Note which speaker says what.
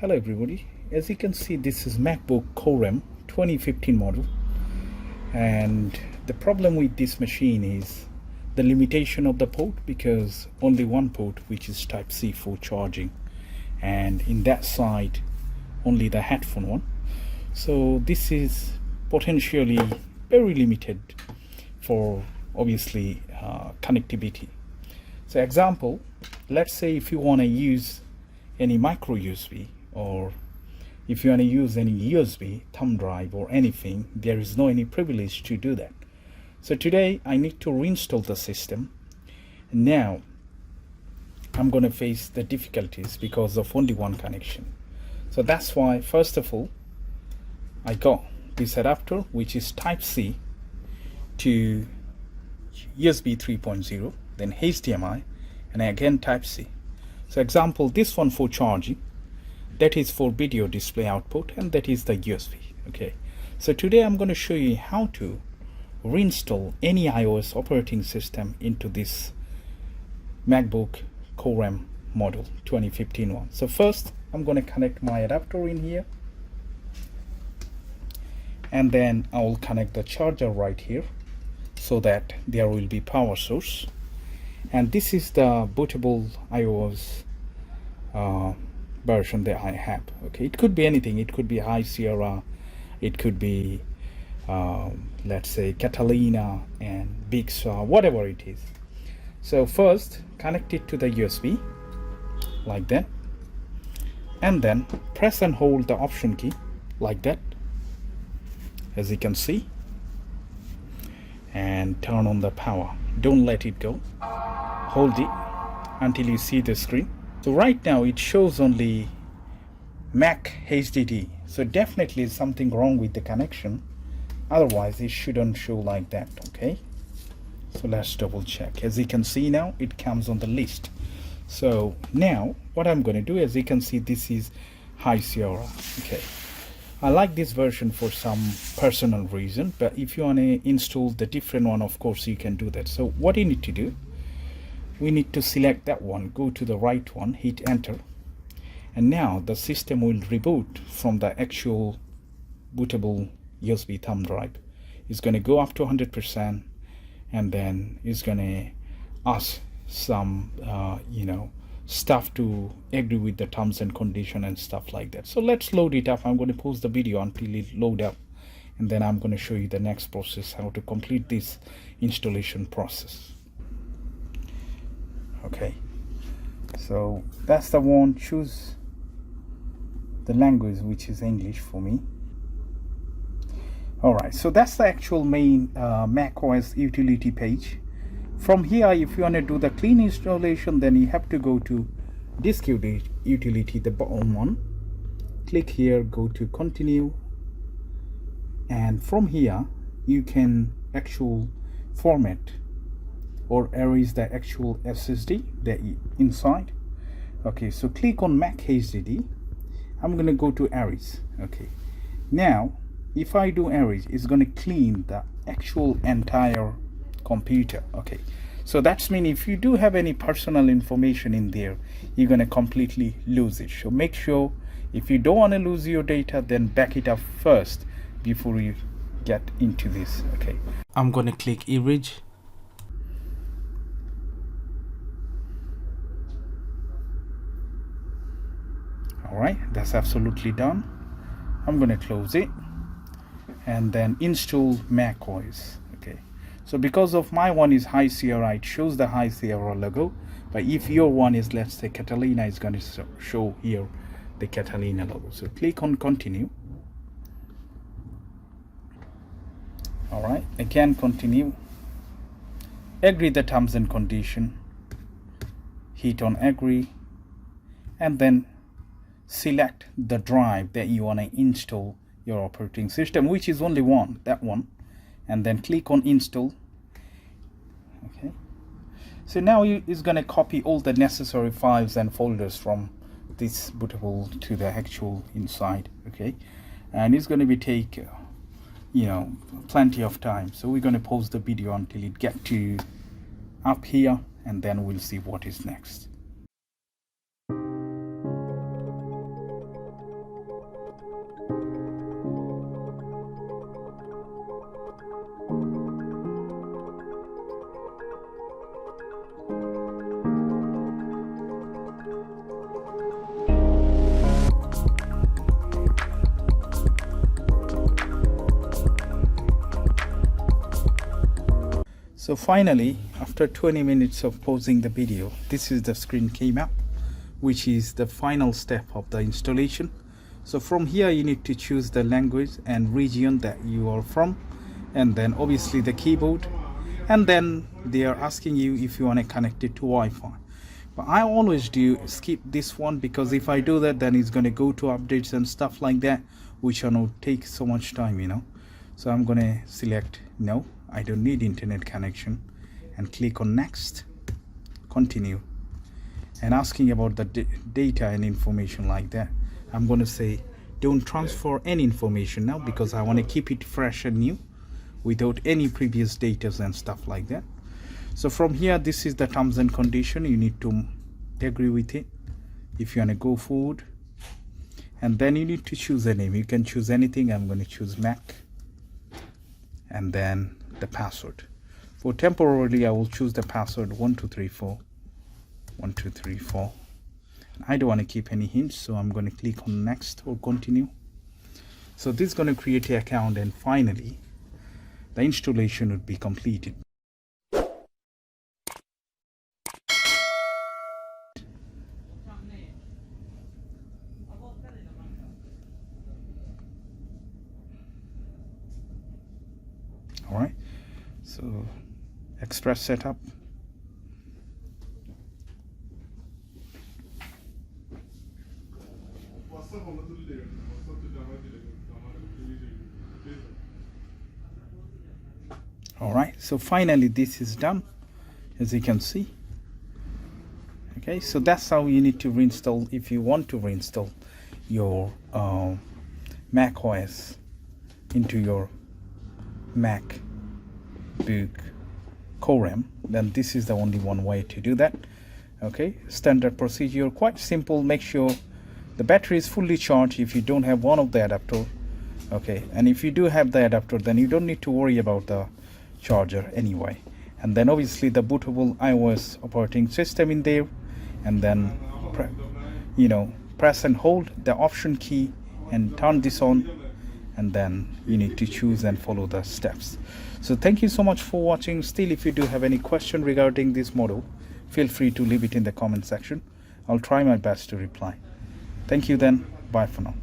Speaker 1: Hello everybody, as you can see this is MacBook Core M 2015 model, and the problem with this machine is the limitation of the port, because only one port, which is type C for charging, and in that side only the headphone one. So this is potentially very limited for obviously connectivity. So example, let's say if you want to use any micro USB, or if you want to use any USB thumb drive or anything, there is no any privilege to do that. So today I need to reinstall the system. Now I'm going to face the difficulties because of only one connection. So that's why first of all I got this adapter, which is type C to USB 3.0, then HDMI, and again type C. So example, this one for charging, that is for video display output, and that is the USB. Okay, so today I'm going to show you how to reinstall any iOS operating system into this MacBook Core M model 2015 one. So first I'm going to connect my adapter in here, and then I will connect the charger right here so that there will be power source. And this is the bootable iOS version that I have. Okay, it could be anything. It could be High Sierra, it could be let's say Catalina and Big Sur, whatever it is. So first connect it to the USB like that, and then press and hold the option key like that, as you can see, and turn on the power. Don't let it go, hold it until you see the screen. So right now it shows only Mac HDD, so definitely something wrong with the connection, otherwise it shouldn't show like that. Okay, so let's double check. As you can see now it comes on the list. So now what I'm going to do, as you can see, this is High Sierra. Okay, I like this version for some personal reason, but if you want to install the different one, of course you can do that. So what you need to do, we need to select that one, go to the right one, hit enter, and now the system will reboot from the actual bootable USB thumb drive. It's going to go up to 100%, and then it's going to ask some stuff to agree with the terms and condition and stuff like that. So let's load it up. I'm going to pause the video until it load up, and then I'm going to show you the next process, how to complete this installation process. Okay, so that's the one. Choose the language, which is English for me. Alright, so that's the actual main macOS utility page. From here, if you want to do the clean installation, then you have to go to disk utility, the bottom one. Click here, go to continue, and from here you can actual format or erase the actual SSD that inside. Okay, so click on Mac HDD. I'm going to go to erase. Okay, now if I do erase, it's going to clean the actual entire computer. Okay, so that's mean if you do have any personal information in there, you're going to completely lose it. So make sure, if you don't want to lose your data, then back it up first before you get into this. Okay, I'm going to click erase. Alright, that's absolutely done. I'm going to close it and then install macOS. Okay, so because of my one is High Sierra, it shows the High Sierra logo, but if your one is, let's say, Catalina, is going to show here the Catalina logo. So click on continue. Alright, again continue, agree the terms and condition, hit on agree, and then select the drive that you want to install your operating system, which is only one, that one, and then click on install. Okay, so now it's going to copy all the necessary files and folders from this bootable to the actual inside. Okay, and it's going to be take plenty of time, so we're going to pause the video until it get to up here, and then we'll see what is next. So finally, after 20 minutes of pausing the video, this is the screen came up, which is the final step of the installation. So from here you need to choose the language and region that you are from, and then obviously the keyboard, and then they are asking you if you want to connect it to Wi-Fi. But I always do skip this one, because if I do that, then it's going to go to updates and stuff like that, which are not take so much time, you know. So I'm going to select no, I don't need internet connection, and click on next, continue, and asking about the data and information like that. I'm going to say don't transfer any information now, because I want to keep it fresh and new without any previous data and stuff like that. So from here, this is the terms and condition. You need to agree with it if you want to go forward, and then you need to choose a name. You can choose anything. I'm going to choose Mac, and then the password. For temporarily, I will choose the password 1234 1234. I don't want to keep any hints, so I'm going to click on next or continue. So this is going to create an account, and finally the installation would be completed. All right, so express setup. All right, so finally this is done, as you can see. Okay, so that's how you need to reinstall if you want to reinstall your Mac OS into your MacBook Core. Then this is the only one way to do that. Okay, standard procedure, quite simple. Make sure the battery is fully charged if you don't have one of the adapter. Okay, and if you do have the adapter, then you don't need to worry about the charger anyway. And then obviously the bootable iOS operating system in there, and then press and hold the option key and turn this on, and then you need to choose and follow the steps. So thank you so much for watching. Still, if you do have any question regarding this model, feel free to leave it in the comment section. I'll try my best to reply. Thank you then. Bye for now.